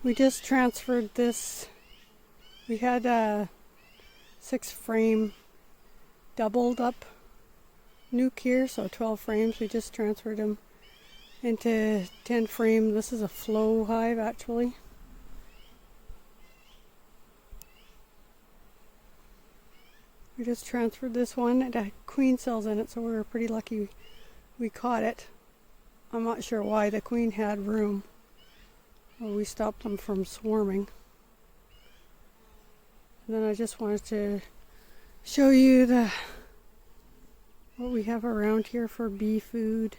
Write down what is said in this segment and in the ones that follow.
We just transferred this. We had a 6-frame doubled up nuke here, so 12 frames. We just transferred them into 10 frame. This is a flow hive actually. We just transferred this one. It had queen cells in it, so we were pretty lucky we caught it. I'm not sure why. The queen had room. Well, we stopped them from swarming. And then I just wanted to show you what we have around here for bee food.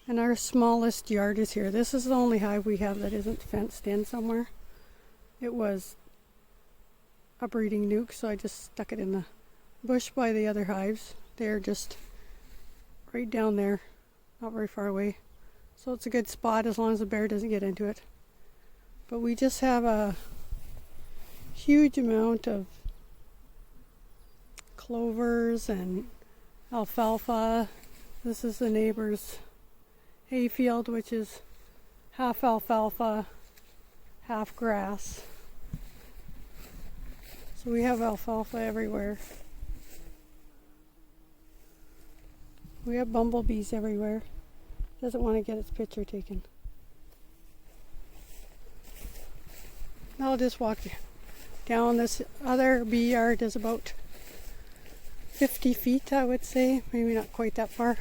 And our smallest yard is here. This is the only hive we have that isn't fenced in somewhere. It was a breeding nuke, so I just stuck it in the bush by the other hives. They're just right down there, not very far away. So it's a good spot as long as the bear doesn't get into it. But we just have a huge amount of clovers and alfalfa. This is the neighbor's hayfield, which is half alfalfa, half grass. So we have alfalfa everywhere. We have bumblebees everywhere. Doesn't want to get its picture taken. I'll just walk down. This other bee yard is about 50 feet, I would say. Maybe not quite that far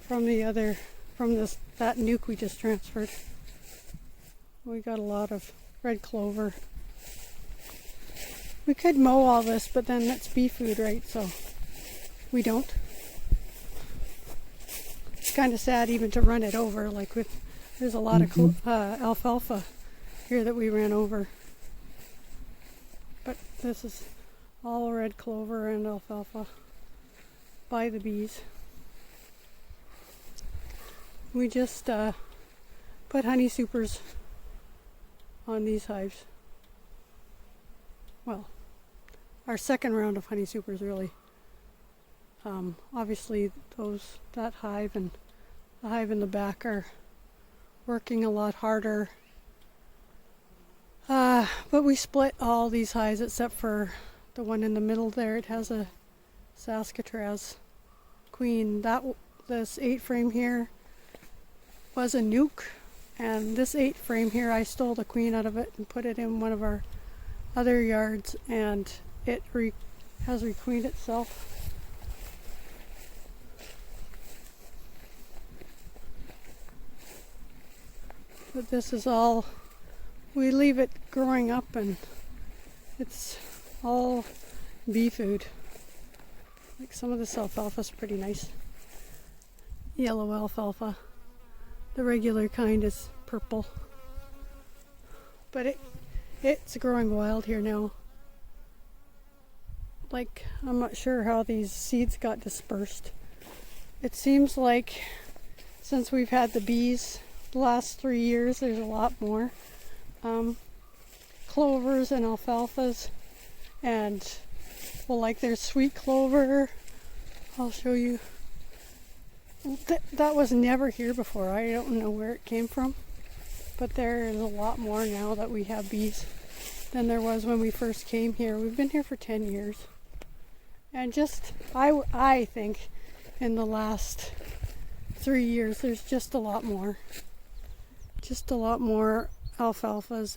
from that nuke we just transferred. We got a lot of red clover. We could mow all this, but then that's bee food, right? So we don't. It's kind of sad even to run it over. There's a lot of alfalfa here that we ran over. But this is all red clover and alfalfa by the bees. We just put honey supers on these hives. Well, our second round of honey supers really. Obviously that hive and the hive in the back are working a lot harder. But we split all these hives except for the one in the middle there. It has a Saskatraz queen. This 8-frame here was a nuke, and this 8-frame here I stole the queen out of it and put it in one of our other yards, and it has requeened itself. But this is all, we leave it growing up and it's all bee food. Like some of this alfalfa is pretty nice. Yellow alfalfa. The regular kind is purple. But it's growing wild here now. I'm not sure how these seeds got dispersed. It seems like since we've had the bees the last 3 years, there's a lot more clovers and alfalfas, and there's sweet clover. I'll show you. That was never here before. I don't know where it came from, but there is a lot more now that we have bees than there was when we first came here. We've been here for 10 years, and I think in the last 3 years there's just a lot more alfalfas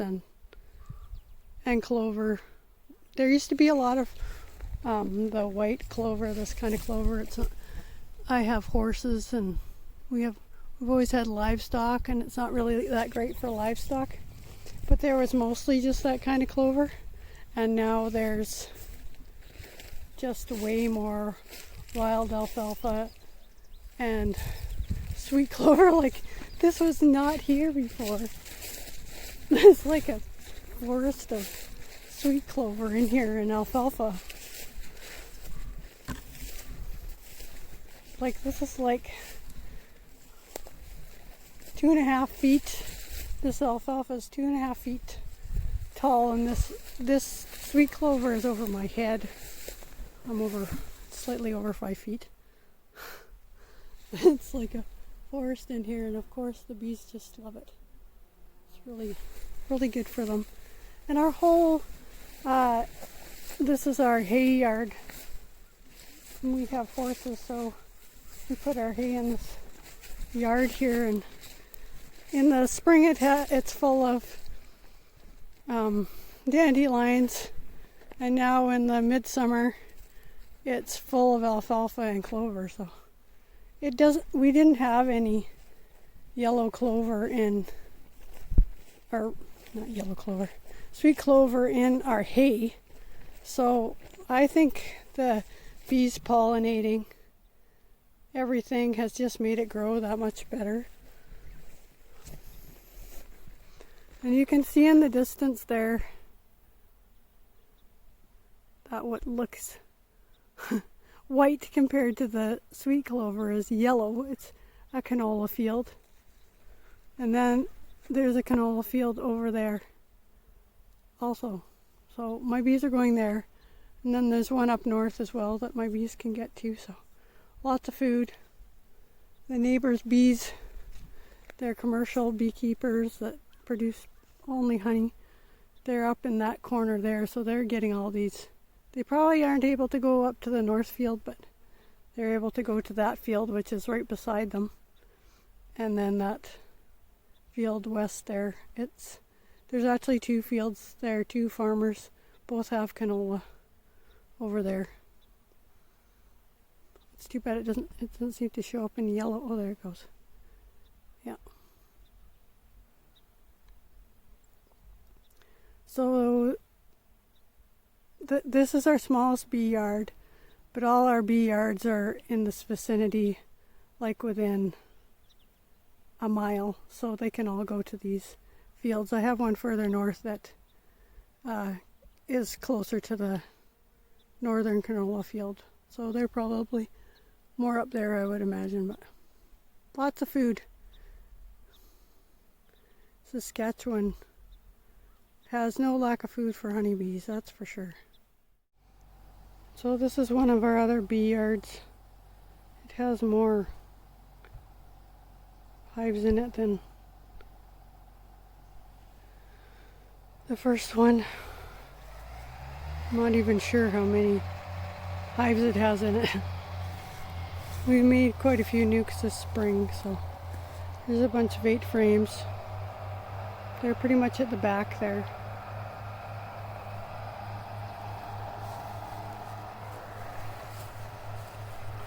and clover. There used to be a lot of the white clover, this kind of clover. I have horses, and we've always had livestock, and it's not really that great for livestock. But there was mostly just that kind of clover, and now there's just way more wild alfalfa and sweet clover. This was not here before. It's like a forest of sweet clover in here and alfalfa. This is 2.5 feet. This alfalfa is 2.5 feet tall, and this sweet clover is over my head. I'm slightly over 5 feet. It's like a forest in here, and of course the bees just love it. It's really good for them. And our whole, this is our hay yard. And we have horses, so we put our hay in this yard here, and in the spring it's full of dandelions, and now in the midsummer it's full of alfalfa and clover. So we didn't have any yellow clover sweet clover in our hay. So I think the bees pollinating everything has just made it grow that much better. And you can see in the distance there that what looks white compared to the sweet clover is yellow. It's a canola field. And then there's a canola field over there also. So my bees are going there. And then there's one up north as well that my bees can get to. So lots of food. The neighbors' bees, they're commercial beekeepers that produce only honey. They're up in that corner there, so they're getting all these. They probably aren't able to go up to the north field, but they're able to go to that field, which is right beside them. And then that field west there, there's actually two fields there, two farmers, both have canola over there. It's too bad it doesn't seem to show up in yellow. Oh, there it goes. Yeah. So this is our smallest bee yard, but all our bee yards are in this vicinity, like within a mile, so they can all go to these fields. I have one further north that is closer to the northern canola field, so they're probably more up there, I would imagine, but lots of food. Saskatchewan has no lack of food for honeybees, that's for sure. So this is one of our other bee yards. It has more hives in it than the first one. I'm not even sure how many hives it has in it. We made quite a few nukes this spring, so there's a bunch of 8 frames. They're pretty much at the back there.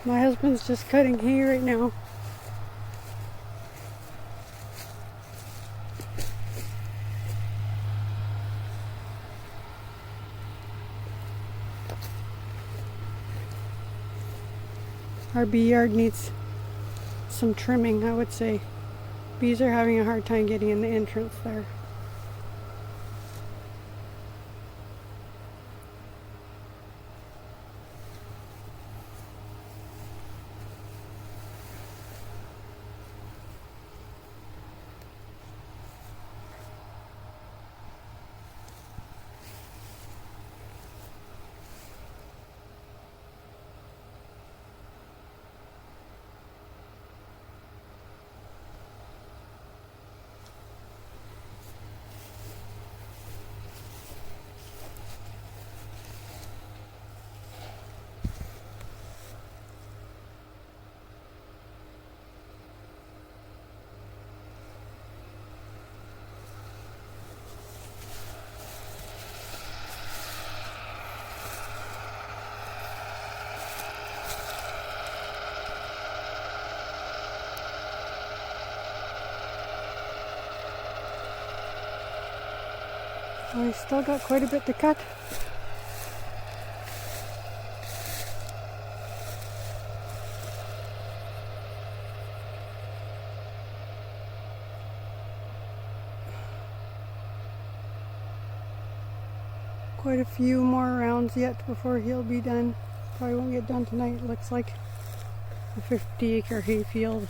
My husband's just cutting hay right now. Our bee yard needs some trimming, I would say. Bees are having a hard time getting in the entrance there. We still got quite a bit to cut. Quite a few more rounds yet before he'll be done. Probably won't get done tonight. It looks like a 50-acre hay field.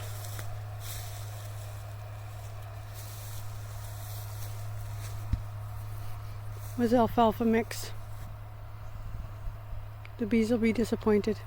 Was alfalfa mix. The bees will be disappointed.